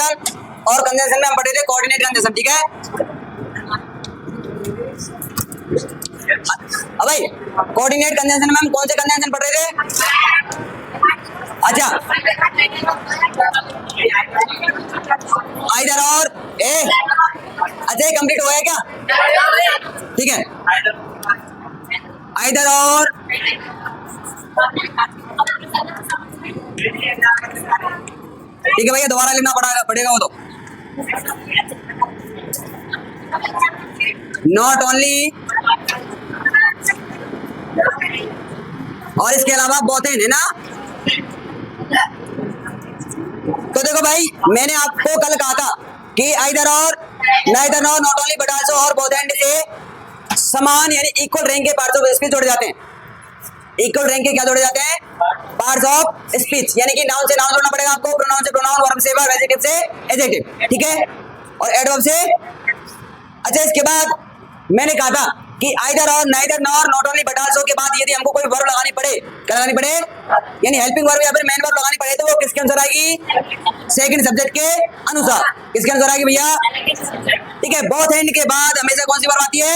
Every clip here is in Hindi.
कंजंक्शन, और कंजंक्शन में हम पढ़े थे कोऑर्डिनेट कंजंक्शन, ठीक है। अब भाई कोऑर्डिनेट कंजंक्शन में हम कौन से कंजंक्शन पढ़ रहे थे? अच्छा, आइदर और ए। अच्छा, ये कंप्लीट हो गया क्या? ठीक है, आइदर और ठीक है भैया, दोबारा लिखना पड़ेगा वो तो। नॉट ओनली, और इसके अलावा बोथ एंड, है ना। तो देखो भाई, मैंने आपको कल कहा था कि आइदर और, neither nor, not only but also और बोथ एंड से समान यानी इक्वल रैंक के पार्ट्स ऑफ स्पीच जोड़े जाते हैं। इक्वल रैंक के क्या जोड़े जाते हैं? पार्ट्स ऑफ स्पीच, यानी कि नाउन से नाउन जोड़ना पड़ेगा आपको, प्रोनाउन से प्रोनाउन, वर्ब से वर्ब, एडजेक्टिव से एडजेक्टिव, ठीक है, और एडवर्ब से। अच्छा, इसके बाद मैंने कहा था कि आइदर और, neither nor, not only but also के बाद यदि हमको कोई वर्ब लगानी पड़े, क्या लगानी पड़े, यानी हेल्पिंग वर्ब या फिर मेन वर्ब लगानी पड़े, तो वो किसके अनुसार आएगी? सेकंड सब्जेक्ट के अनुसार। किसके अनुसार आएगी भैया? ठीक है। बोथ एंड के बाद हमेशा कौन सी वर्ब आती है?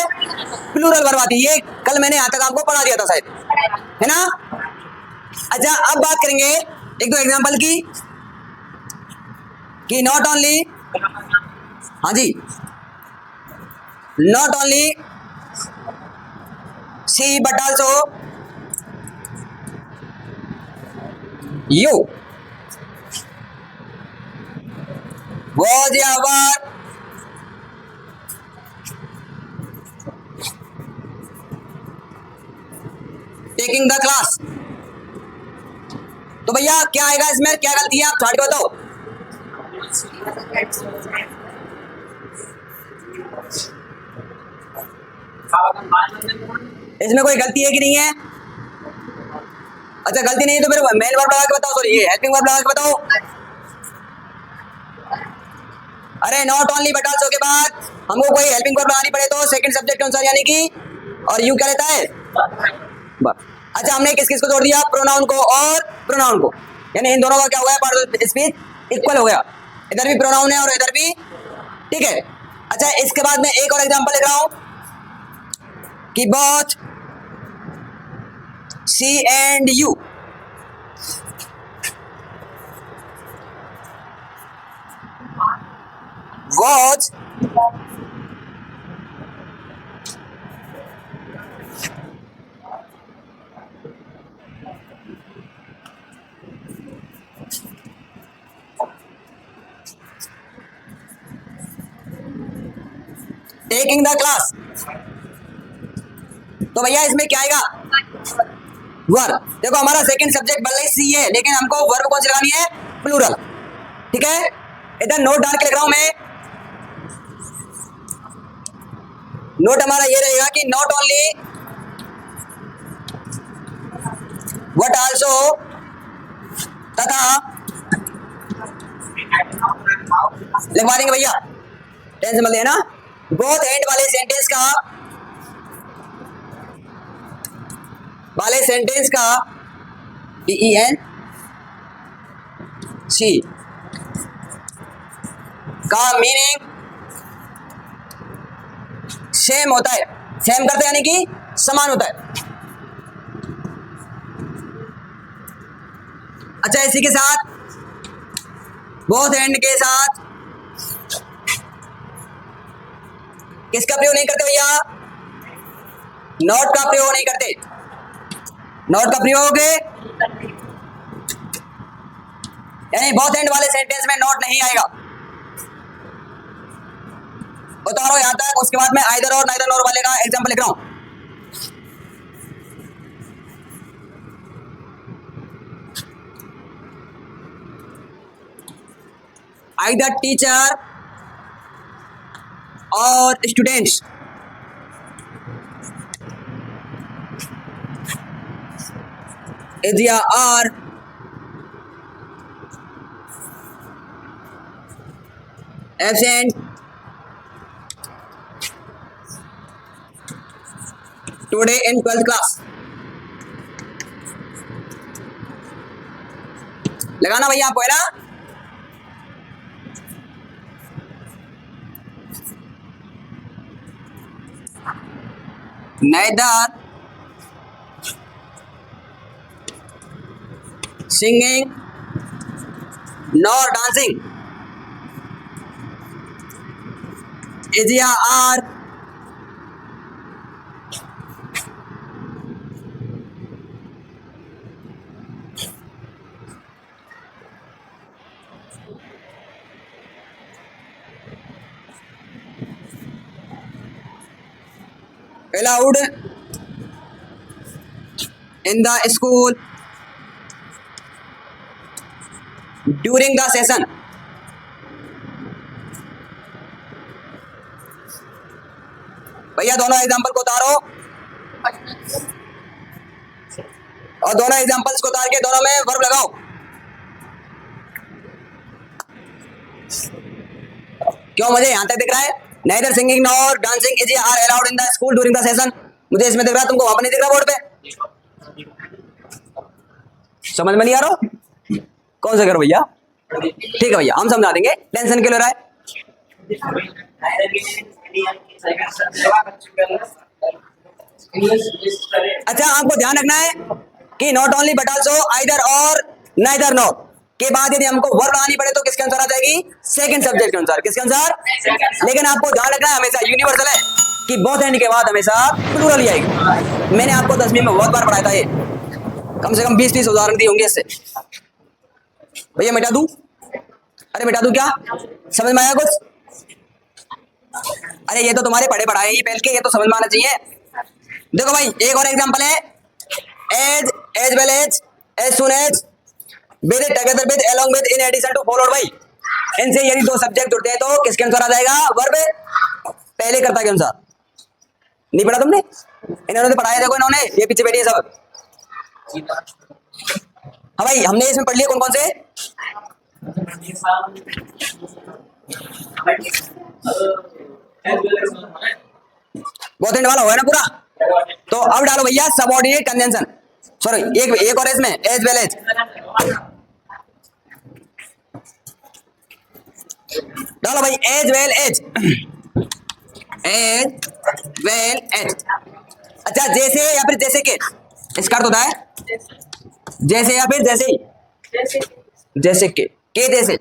प्लूरल वर्ब आती है। ये कल मैंने यहाँ तक आपको पढ़ा दिया था शायद, है ना। अच्छा, अब बात करेंगे एक दो एग्जांपल की, कि नॉट ओनली, हाँ जी, not only she but also you was ever taking the class। तो भैया क्या आएगा इसमें, क्या गलती है, आप छाट के बताओ। इसमें कोई गलती है कि नहीं है? अच्छा, गलती नहीं है तो फिर मेन वर्ब लगा के बताओ, सॉरी ये हेल्पिंग वर्ब लगा के बताओ। अरे नॉट ओनली बट आल्सो के बाद हमको कोई हेल्पिंग वर्ब लगानी पड़े तो सेकंड सब्जेक्ट के अनुसार, यानी कि, और यू क्या रहता है? अच्छा, हमने किस किस को जोड़ दिया? प्रोनाउन को और प्रोनाउन को, यानी इन दोनों का क्या हो गया? पार्ट ऑफ स्पीच इक्वल हो गया। इधर भी प्रोनाउन है और इधर भी, ठीक है। अच्छा, इसके बाद मैं एक और एग्जांपल लिख रहा हूं कि both she and you was taking the class। तो भैया इसमें क्या आएगा? वर्ब। देखो हमारा सेकंड सब्जेक्ट भले सी है, लेकिन हमको वर्ब कौन सी लगानी है? प्लूरल, ठीक है। इधर नोट डाल के लिख रहा हूं मैं। नोट हमारा ये रहेगा कि नॉट ओनली बट आल्सो, तथा, लिखवा देंगे भैया, टेंशन मत लेना। बोथ एंड वाले सेंटेंस का EEN C का मीनिंग सेम होता है। सेम करते यानी कि समान होता है। अच्छा, इसी के साथ बोथ एंड के साथ किसका प्रयोग नहीं करते भैया? नॉट का प्रयोग नहीं करते। नॉट का प्रयोग यानी बोथ एंड वाले सेंटेंस में नॉट नहीं आएगा। उतारो यहां तक। उसके बाद मैं आइदर और नाइदर नॉर वाले का एग्जांपल लिख रहा हूं। आइदर टीचर और students area are absent today in 12th class. लगाना भैया आपको, है ना। neither singing nor dancing is या are allowed in the school during the session. भैया दोनों एग्जांपल को उतारो और दोनों एग्जांपल्स को उतार के दोनों में वर्ब लगाओ। क्यों मुझे यहां तक दिख रहा है neither singing nor dancing is are allowed in the school during the session, मुझे इसमें दिख रहा है, तुमको वहां पर नहीं दिख रहा बोर्ड पे? समझ में नहीं आ रहा? कौन सा करो भैया? ठीक है भैया हम समझा देंगे, टेंशन क्यों ले रहा है? अच्छा आपको ध्यान रखना है कि not only but also either और नाइदर नॉट के बाद यदि हमको वर्ब लगानी पड़े तो किसके अनुसार आ जाएगी? सेकंड सब्जेक्ट के अनुसार। किसके अनुसार? लेकिन आपको ध्यान रखना है हमेशा यूनिवर्सल है कि बोथ एंड के बाद हमेशा प्लूरल ही आएगी। मैंने आपको 10वीं में बहुत बार पढ़ाया था ये, कम से कम 20-30 उदाहरण दिए होंगे इससे। भैया मिटा दूं? अरे मिटा दूं क्या? समझ में आया कुछ? अरे ये तो तुम्हारे पढ़े पढ़ाए ही पहले के, ये तो समझ में आना चाहिए। देखो भाई एक और एग्जांपल है as well as soon as with together with along with in addition to followed by. इनसे यदि दो सब्जेक्ट जुड़ते हैं तो किसके अनुसार आ जाएगा? वर्ब पहले कर्ता के अनुसार। नहीं पढ़ा तुमने? इन्होंने तो पढ़ाया, देखो इन्होंने ये पीछे बैठी है सब। हाँ भाई हमने इसमें पढ़ लिया कौन कौन से? बहुत एंड वाला हुआ है ना पूरा। तो अब डालो भैया सबऑर्डिनेट कंजंक्शन, सॉरी एक और इसमें एज वेल एज डालो भाई, एज वेल एज अच्छा जैसे या फिर जैसे के, इसका अर्थ होता है जैसे या फिर जैसे ही, जैसे के जैसे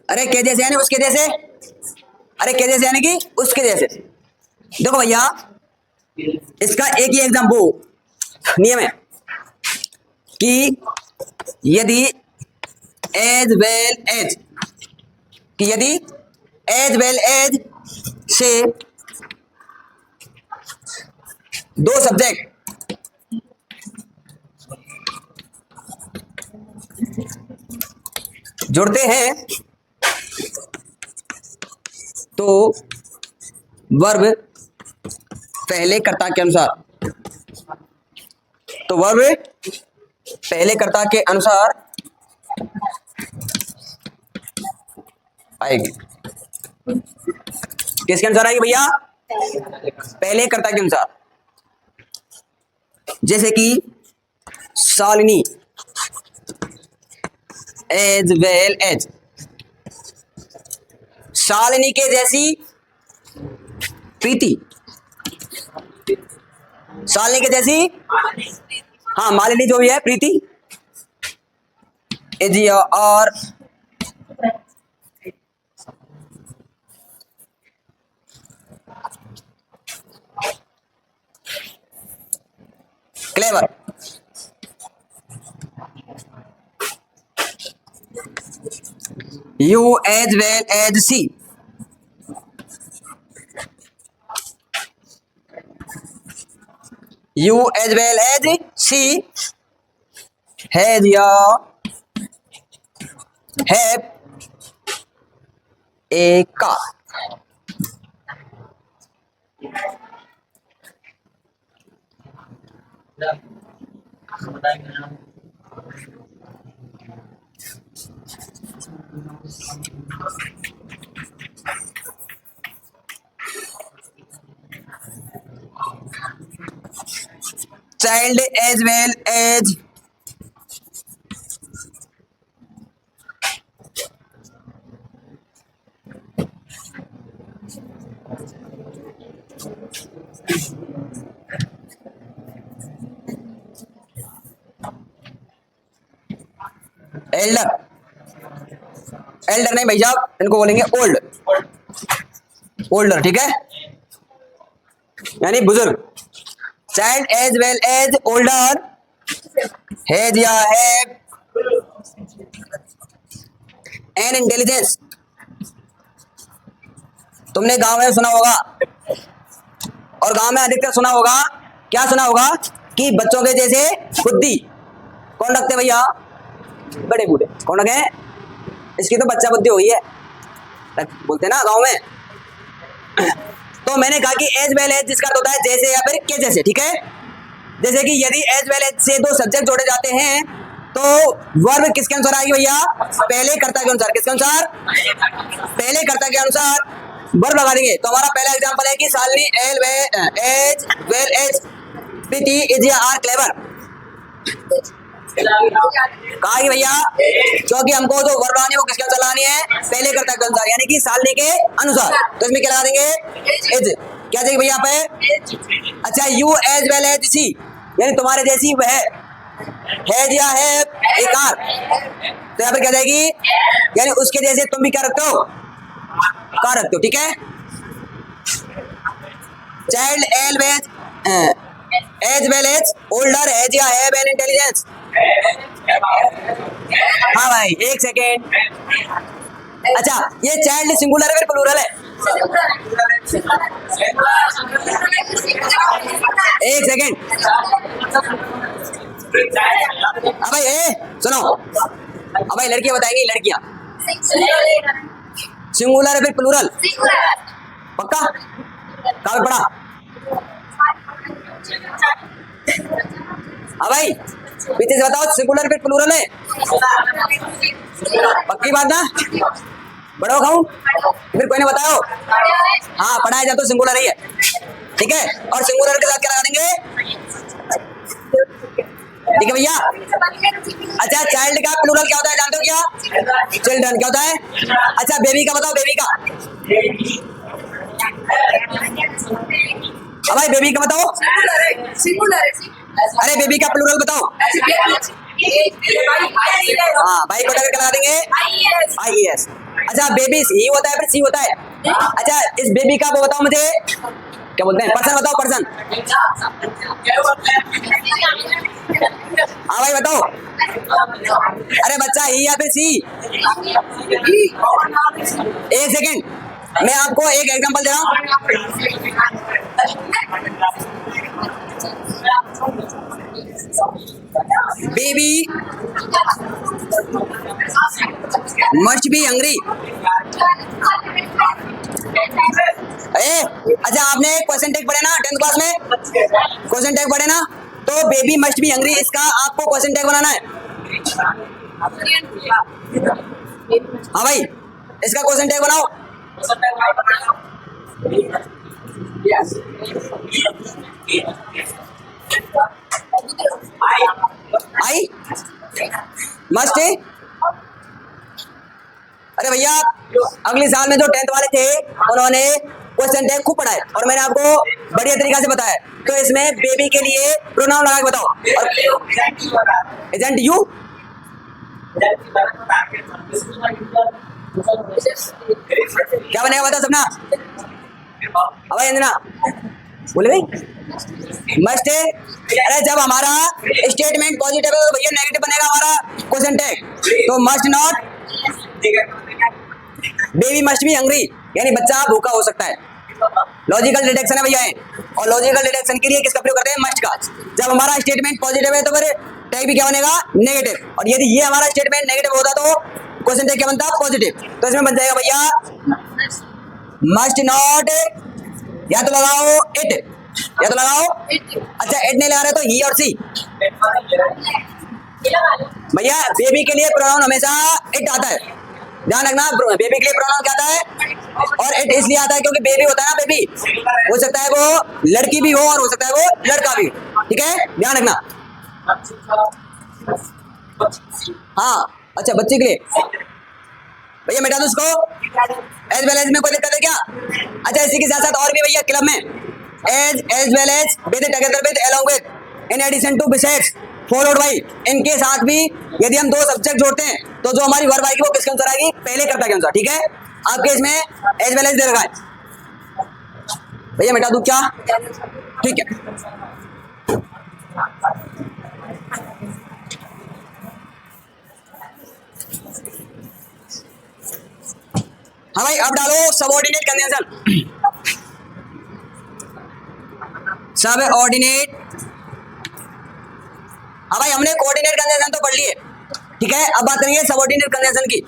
अरे के जैसे यानी उसके जैसे, अरे के जैसे यानी कि उसके जैसे। देखो भैया इसका एक ही एग्जाम्पल नियम है कि यदि एज वेल एज से दो सब्जेक्ट जुड़ते हैं तो वर्ब पहले कर्ता के अनुसार, तो वर्ब पहले कर्ता के अनुसार आएगी। किसके अनुसार आएगी भैया? पहले कर्ता के अनुसार। जैसे कि Shalini as well as, Shalini के जैसी प्रीति, शालिनी के जैसी हाँ मालिनी जो भी है प्रीति इज और clever. You as well as she has have a car. Child as well as Elder, Elder नहीं भैया, इनको बोलेंगे ओल्ड, ओल्डर, ठीक है, यानी बुजुर्ग। Child as well as older has या हैव एन इंटेलिजेंस। तुमने गांव में सुना होगा, और गांव में अधिकतर सुना होगा, क्या सुना होगा कि बच्चों के जैसे बुद्धि कौन रखते भैया? बड़े बूढ़े। कौन रखे? इसकी तो बच्चा बुद्धि हुई है, बोलते ना गांव में। तो मैंने कहा कि एज वेल एज जिसका होता है जैसे या फिर के जैसे, ठीक है। जैसे कि यदि एज वेल एज से दो सब्जेक्ट जोड़े जाते हैं तो वर्ब किसके अनुसार आएगी भैया? पहले कर्ता के अनुसार। किसके अनुसार? पहले कर्ता के अनुसार वर्ब लगा देंगे। तो हमारा पहला एग्जांपल है कि Shalini as well as Preeti is are clever. कहा कि भैया क्योंकि हमको जो वर्ब लगानी है वो किसके अनुसार लगानी है? पहले कर्ता के अनुसार, यानी कि शालिनी के अनुसार। तो इसमें क्या लगा देंगे? इज। क्या चाहिए भैया यहाँ पे? अच्छा, यू एज वेल एज सी, यानी तुम्हारे जैसी वह है या है एक आर। तो यहाँ पे क्या जाएगी? यानी उसके जैसे तुम भी क्या रखते हो? कार रखते हो, ठीक है। Child as well as older as या हैव एन इंटेलिजेंस। हाँ भाई, एक सेकेंड। अच्छा, ये चाइल्ड सिंगुलर है फिर प्लूरल है? एक सेकेंड। अब भाई सुनो, अब भाई लड़कियां बताएंगी, लड़कियां सिंगुलर है फिर प्लूरल? पक्का? कहाँ पे पढ़ा? हाँ भाई, पीछे से बताओ, सिंगुलर फिर प्लूरल है? पक्की बात ना? बड़ो खाऊं फिर कोई ने बताओ? हाँ, पढ़ाया जाए तो सिंगुलर ही है, ठीक है। और सिंगुलर के साथ क्या लगा देंगे? ठीक है भैया। अच्छा, चाइल्ड का प्लूरल क्या होता है जानते हो क्या? चिल्ड्रन। क्या होता है? अच्छा, बेबी का बताओ, बेबी का। हाँ भाई, बेबी का बताओ। अरे बेबी का प्लूरल बताओ। हाँ भाई, को क्या लगा देंगे? IES। अच्छा, बेबी ही होता है फिर सी होता है? अच्छा, इस बेबी का वो बताओ मुझे, क्या बोलते हैं? पर्सन बताओ, पर्सन। हाँ भाई बताओ। अरे बच्चा ही या फिर सी? एक सेकेंड, मैं आपको एक एग्जांपल दे रहा हूँ। Baby must be hungry. अच्छा, आपने क्वेश्चन टैग पढ़े ना 10th क्लास में? क्वेश्चन टैग पढ़े ना? तो बेबी मस्ट बी हंग्री, इसका आपको क्वेश्चन टैग बनाना है। हाँ भाई, इसका क्वेश्चन टैग बनाओ। I must. अरे भैया, अगले साल में जो 10th वाले थे उन्होंने क्वेश्चन टैग खूब पढ़ाए और मैंने आपको बढ़िया तरीका से बताया। तो इसमें बेबी के लिए प्रोनाउन लगा के बताओ। Agent you. क्या बनेगा बता सपना? अब अंजना बोले भाई मस्ट। अरे जब हमारा स्टेटमेंट पॉजिटिव है तो भैया नेगेटिव बनेगा हमारा क्वेश्चन टैग। तो must not, baby must be hungry, यानी बच्चा भूखा हो सकता है। लॉजिकल डिडक्शन है भैया, और लॉजिकल डिडक्शन के लिए किसका प्रयोग करते हैं? मस्ट का। जब हमारा स्टेटमेंट पॉजिटिव है तो फिर टैग भी क्या बनेगा? नेगेटिव। और यदि ये हमारा स्टेटमेंट नेगेटिव होता तो क्वेश्चन टैग क्या बनता? पॉजिटिव। तो इसमें बन जाएगा भैया मस्ट नॉट, या तो लगाओ इट, या तो लगाओ। अच्छा, इट नहीं लगा रहे तो ही और सी। भैया बेबी के लिए प्रोनाउन हमेशा इट आता है, ध्यान रखना। बेबी के लिए प्रोनाउन क्या आता है? और इट इसलिए आता है क्योंकि बेबी होता है ना, बेबी हो सकता है वो लड़की भी हो और हो सकता है वो लड़का भी, ठीक है, ध्यान रखना। हाँ, अच्छा बच्चे के लिए भैया मिटा दो उसको। एज वेल एज में कोई दिक्कत है क्या? अच्छा, इसी के साथ साथ और भी भैया क्लब में as well as with together with along with in addition to besides followed by इनके साथ भी यदि हम दो सब्जेक्ट जोड़ते हैं तो जो हमारी वर्ब आएगी वो किसके अनुसार आएगी, पहले कर्ता के अनुसार। ठीक है, आपके इसमें एज वेल एज दे रखा है भैया, मिटा दूं क्या? ठीक है, हाँ भाई अब डालो सबऑर्डिनेट कंजंक्शन। सबऑर्डिनेट, हाँ भाई हमने कोऑर्डिनेट कंजंक्शन तो पढ़ लिए, ठीक है, अब बात करेंगे सबऑर्डिनेट कंजंक्शन की।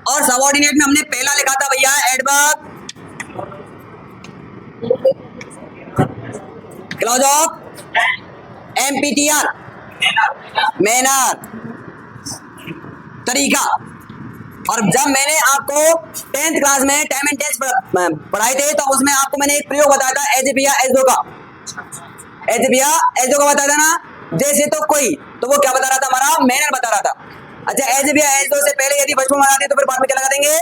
और सबऑर्डिनेट में हमने पहला लिखा था भैया एडवर्ब क्लॉज ऑफ एमपीटीआर, मैनर, तरीका। और जब मैंने आपको 10th क्लास में टाइम एंड टेंस पढ़ाए थे तो उसमें आपको मैंने एक प्रयोग बताया था एज बिया एज दो का, एज बिया एज दो का बताया था ना, जैसे तो कोई, तो वो क्या बता रहा था, हमारा मैनर बता रहा था। अच्छा, एज बिया एज दो से पहले यदि फर्स्ट फॉर्म आ जाती है तो फिर बाद में क्या लगा देंगे,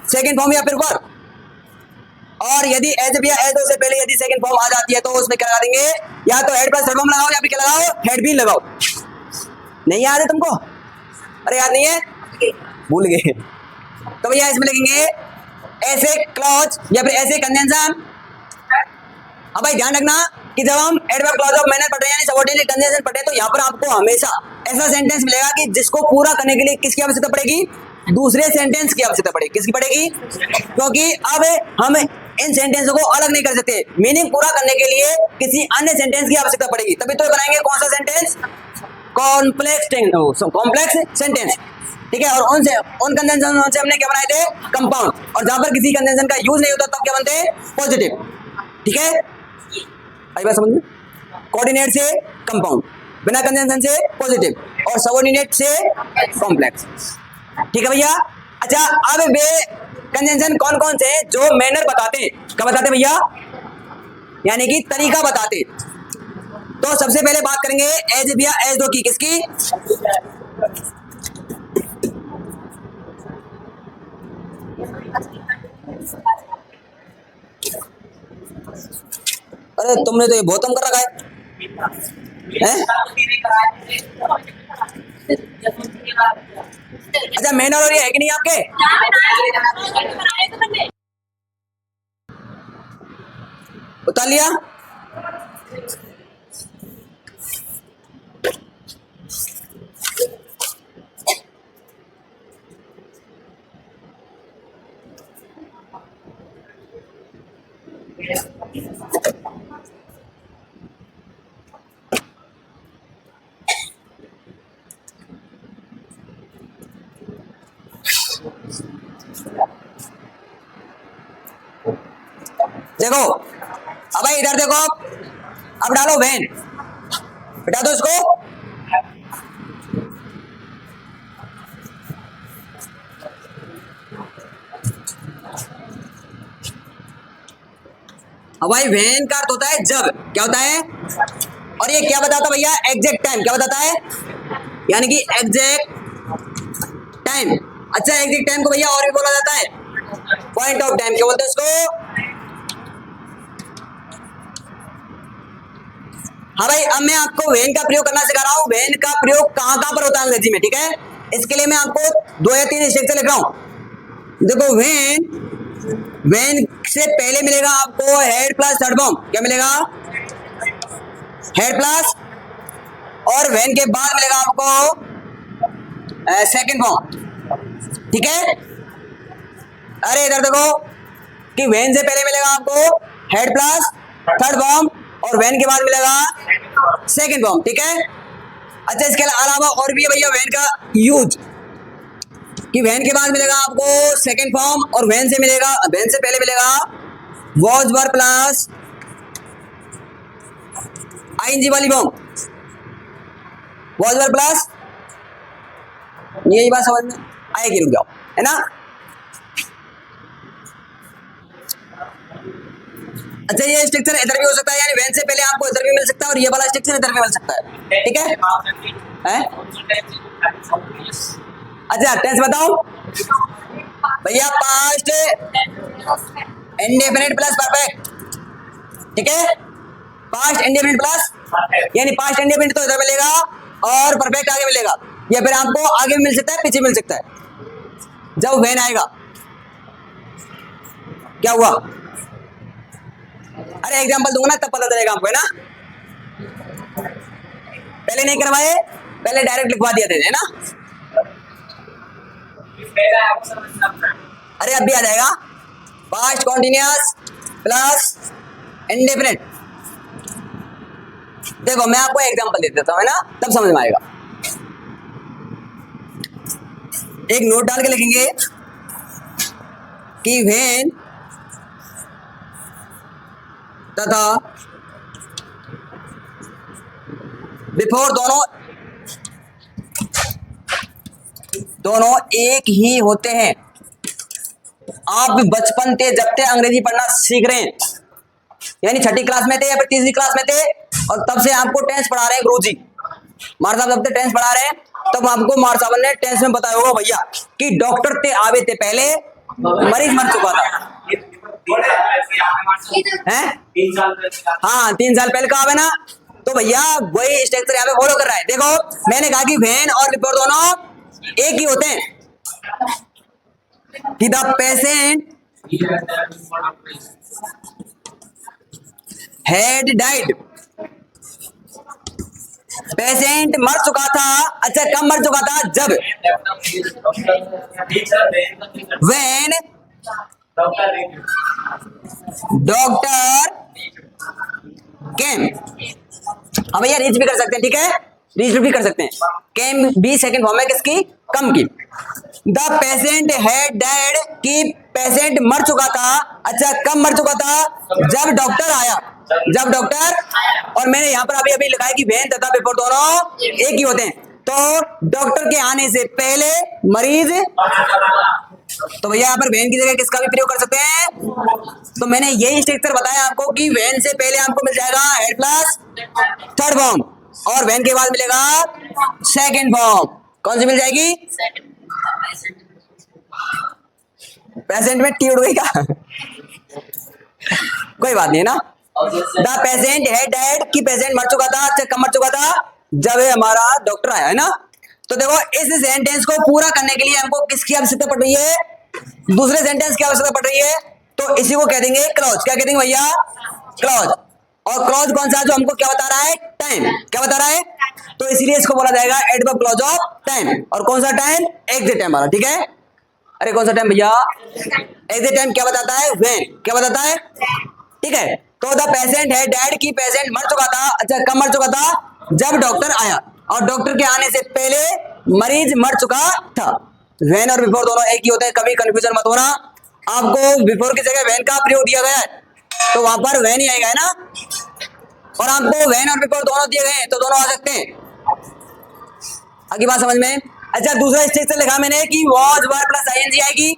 सेकंड फॉर्म या फिर वर्ब। और यदि एज बिया एज दो से पहले यदि सेकंड फॉर्म आ जाती है तो उसमें क्या लगा देंगे, या तो हेड प्लस थर्ड फॉर्म लगाओ या फिर क्या लगाओ, हेड भी लगाओ। नहीं याद है तुमको? अरे याद नहीं है, भूल गए? तो भैया इसमें लिखेंगे ऐसे क्लॉज या फिर ऐसे कंजंक्शन। अब भाई ध्यान रखना कि जब हम एडवर्ब क्लॉज ऑफ मैनर पढ़ रहे हैं यानी सबऑर्डिनेट कंजंक्शन पढ़ रहे हैं तो यहाँ पर आपको हमेशा ऐसा सेंटेंस मिलेगा कि जिसको पूरा करने के लिए किसकी आवश्यकता पड़ेगी, दूसरे सेंटेंस की आवश्यकता पड़ेगी। किसकी पड़ेगी? क्योंकि अब हम इन सेंटेंसों को अलग नहीं कर सकते, मीनिंग पूरा करने के लिए किसी अन्य सेंटेंस की आवश्यकता पड़ेगी, तभी तो बनाएंगे कौन सा सेंटेंस, कॉम्प्लेक्स सेंटेंस। ठीक है, और उन कंजंक्शन से हमने क्या बनाए थे, कंपाउंड। और जहां पर किसी कंजंक्शन का यूज नहीं होता तब क्या बनते हैं, पॉजिटिव। ठीक है, आई बात समझ में? कोऑर्डिनेट से कंपाउंड, बिना कंजंक्शन से पॉजिटिव, और सबऑर्डिनेट से कॉम्प्लेक्स। ठीक है भैया। अच्छा, अब वे कंजंक्शन कौन कौन से हैं जो मैनर बताते, क्या बताते भैया, यानी कि तरीका बताते। तो सबसे पहले बात करेंगे एज बिया एज दो की, किसकी, अरे तुमने तो ये बहुत कम कर रखा है? अच्छा, मैनर और ये है कि नहीं आपके? उतार लिया? देखो अब भाई इधर देखो, अब डालो वैन, हटा दो इसको। अब भाई वैन का अर्थ होता है जब, क्या होता है, और ये क्या बताता भैया, एग्जैक्ट टाइम, क्या बताता है, यानी कि एग्जैक्ट टाइम। अच्छा, एग्जैक्ट टाइम को भैया और भी बोला जाता है पॉइंट ऑफ टाइम, क्या बोलते हैं इसको। हाँ भाई, अब मैं आपको वेन का प्रयोग करना सिखा रहा हूँ। वेन का प्रयोग कहाँ कहाँ पर होता है अंग्रेजी में, ठीक है। इसके लिए मैं आपको 2 या 3 स्टेप से लिख रहा हूँ। देखो वेन से पहले मिलेगा आपको हेड प्लस थर्ड फॉर्म, क्या मिलेगा, हेड प्लस, और वेन के बाद मिलेगा आपको सेकंड फॉर्म, ठीक है। अरे इधर देखो कि वेन से पहले मिलेगा आपको हेड प्लस थर्ड फॉर्म और वेन के बाद मिलेगा सेकंड फॉर्म, ठीक है। अच्छा, इसके अलावा और भी है भैया वेन का यूज, कि वेन के बाद मिलेगा आपको सेकंड फॉर्म और वेन से पहले मिलेगा वॉज वर्ब प्लस आईएनजी वाली फॉर्म, वॉज वर्ब प्लस, यही बात समझ में आएगी, रुक जाओ, है ना। अच्छा, ये स्ट्रक्चर इधर भी हो सकता है, यानी वेन से पहले आपको इधर भी मिल सकता है और ये वाला स्ट्रक्चर इधर भी मिल सकता है, ठीक है। अच्छा, टेंस बताओ। भैया पास्ट इंडेफिनिट प्लस परफेक्ट, ठीक है। पास्ट इंडेफिनिट प्लस यानी पास्ट इंडेफिनिट तो इधर मिलेगा और परफेक्ट आगे मिलेगा, या फिर आपको आगे मिल सकता है पीछे मिल सकता है। जब व्हेन आएगा क्या हुआ, अरे एग्जांपल दूंगा ना तब पता चलेगा आपको, है ना। पहले नहीं करवाए, पहले डायरेक्ट लिखवा दिया थे, है ना। अरे अब भी आ जाएगा पास्ट कॉन्टिन्यूअस प्लस इंडेफिनिट। देखो मैं आपको एग्जांपल दे देता हूं, है ना, तब समझ में आएगा। एक नोट डाल के लिखेंगे कि व्हेन तथा बिफोर दोनों एक ही होते हैं। आप बचपन से जब से अंग्रेजी पढ़ना सीख रहे हैं, यानी छठी क्लास में थे या फिर तीसरी क्लास में थे, और तब से आपको टेंस पढ़ा रहे हैं गुरुजी, मार साहब जब से टेंस पढ़ा रहे हैं, तब आपको मार साहब ने टेंस में बताया होगा भैया कि डॉक्टर ते आवे थे पहले मरीज मर चुका था, हैं? हाँ 3 साल पहले का आवे ना, तो भैया वही स्ट्रक्चर यहाँ पे फॉलो कर रहा है। देखो मैंने कहा कि व्हेन और बिफोर दोनों एक ही होते हैं। कि the patient had died, patient मर चुका था। अच्छा कब मर चुका था, जब व्हेन डॉक्टर केम। हाँ भैया रीच भी कर सकते हैं, ठीक है, रीच भी कर सकते हैं। केम भी सेकंड फॉर्म है किसकी, कम की। द पेशेंट हैड डाइड कि पेशेंट मर चुका था। अच्छा कब मर चुका था, जब डॉक्टर आया, जब डॉक्टर, और मैंने यहाँ पर अभी अभी लिखा है कि व्हेन तथा बिफोर दोनों एक ही होते हैं। तो डॉक्टर के आने से पहले मरीज, तो भैया यहाँ पर व्हेन की जगह किसका भी प्रयोग कर सकते हैं। तो मैंने यही स्ट्रक्चर बताया आपको कि व्हेन से पहले आपको मिल जाएगा हेड प्लस थर्ड फॉर्म, और व्हेन के बाद मिलेगा सेकंड फॉर्म। कौन सी मिल जाएगी, प्रेजेंट में टी उड़ गई का कोई बात नहीं है ना। द पेशेंट हैड डाइड कि पेशेंट मर चुका था। अच्छा कब मर चुका था, जब हमारा डॉक्टर आया, है ना। तो देखो इस सेंटेंस को पूरा करने के लिए हमको किसकी आवश्यकता पड़ रही है, दूसरे सेंटेंस की आवश्यकता पड़ रही है। तो इसी को कह देंगे क्लॉज। क्या कह देंगे भैया, क्लॉज। और क्लॉज कौन सा, जो हमको क्या बता रहा है, टाइम। क्या बता रहा है, तो इसीलिए इसको बोला जाएगा एडवर्ब क्लॉज ऑफ टाइम। और कौन सा टाइम, एग्जैक्ट टाइम वाला, ठीक है। अरे कौन सा टाइम भैया, एग्जैक्ट टाइम क्या बताता है, व्हेन। क्या बताता है, ठीक है। तो द पेशेंट है डैड की पेशेंट मर चुका था। अच्छा कब मर चुका था, जब डॉक्टर आया, और डॉक्टर के आने से पहले मरीज मर चुका था। व्हेन और बिफोर दोनों एक ही होते हैं, कभी कंफ्यूजन मत होना। आपको बिफोर की जगह व्हेन का प्रयोग दिया गया है, तो वहां पर व्हेन ही आएगा, है ना। और आपको व्हेन और बिफोर दोनों दिए गए हैं, तो दोनों आ सकते हैं। आगे बात समझ में। अच्छा दूसरा स्ट्रक्चर लिखा मैंने कि वॉज वर प्लस आईएनजी आएगी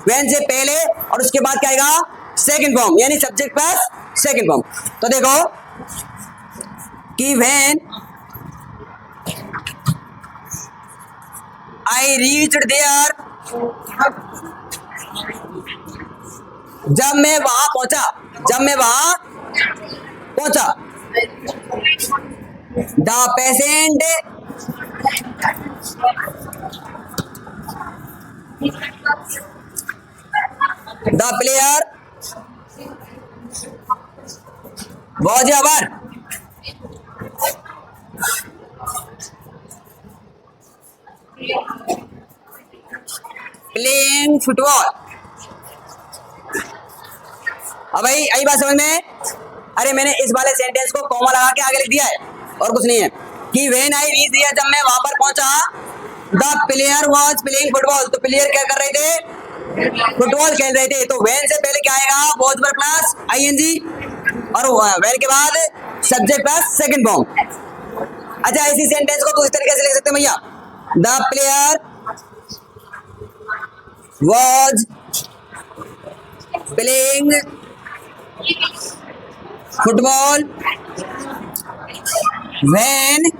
व्हेन से पहले, और उसके बाद क्या आएगा, सेकंड फॉर्म, यानी सब्जेक्ट प्लस सेकंड फॉर्म। तो देखो कि व्हेन आई रीच्ड देयर, जब मैं वहां पहुंचा, जब मैं वहां पहुंचा। The patient the player was our playing football. अब भाई आई बात समझ में। अरे मैंने इस वाले सेंटेंस को कॉमा लगा के आगे लिख दिया है, और कुछ नहीं है। कि व्हेन आई रीच दिया, जब मैं वहां पर पहुंचा। The player was playing football, तो प्लेयर क्या कर रहे थे, फुटबॉल खेल रहे थे। तो व्हेन से पहले क्या आएगा, वाज पर प्लस आईएनजी, और व्हेन के बाद सब्जेक्ट प्लस सेकंड फॉर्म। अच्छा इसी सेंटेंस को दूसरे तरीके से लिख सकते हैं भैया। The player was playing football when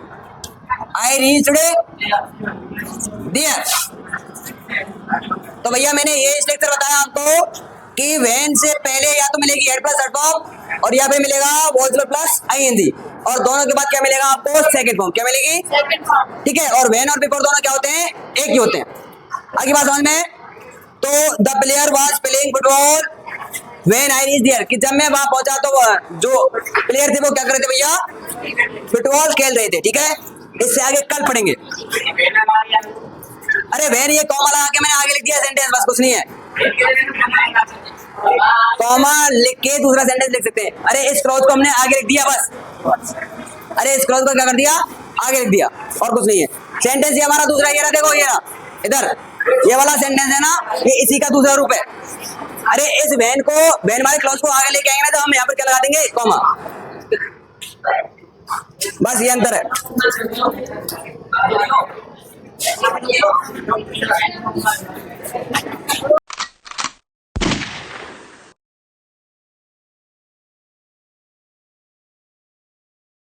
I reached there. तो भैया मैंने ये इस लेक्चर बताया आपको कि वैन से पहले या तो मिलेगी हेड प्लस हेड फॉर्म और यहाँ पे मिलेगा वॉइसलर प्लस आईएनजी, और दोनों के बाद क्या मिलेगा आपको सेकंड फॉर्म, क्या मिलेगी सेकंड फॉर्म, ठीक है। और वैन और बिफोर दोनों क्या होते हैं, एक ही होते हैं। आगे बात समझ में। तो the player was playing football when I reach there, कि जब मैं वहां पहुंचा तो जो प्लेयर थे वो क्या कर रहे थे भैया, फुटबॉल खेल रहे थे, ठीक है। इससे आगे कल पढ़ेंगे। अरे वैन ये कॉमा लगा के मैंने आगे लिख दिया सेंटेंस, बस कुछ नहीं है। कॉमा लिख के दूसरा सेंटेंस लिख सकते हैं। अरे इस क्लॉज को हमने आगे लिख दिया बस, अरे इस क्लॉज को क्या कर दिया, आगे लिख दिया, और कुछ नहीं है। सेंटेंस ये हमारा दूसरा, ये रहा देखो, ये रहा इधर, ये वाला सेंटेंस है ना, ये इसी का दूसरा रूप है। अरे इस वैन को, वैन वाले क्लॉज को आगे लेके आएंगे ना, तो हम यहाँ पर क्या लगा देंगे, कॉमा, बस ये अंतर है।